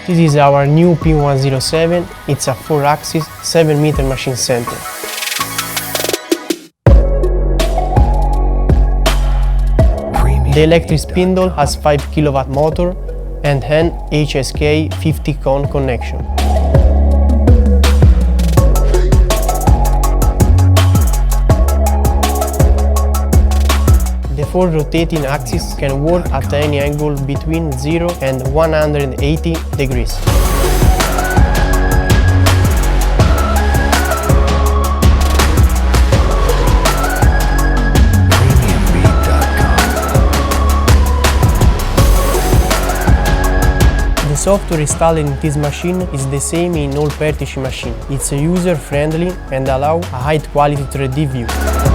This is our new P107, it's a 4-axis, 7-meter machine center. The electric spindle has 5 kW motor and an HSK 50-con connection. The 4 rotating axes can work at any angle between 0 and 180 degrees. The software installed in this machine is the same in all Pertici machines. It's user-friendly and allows a high-quality 3D view.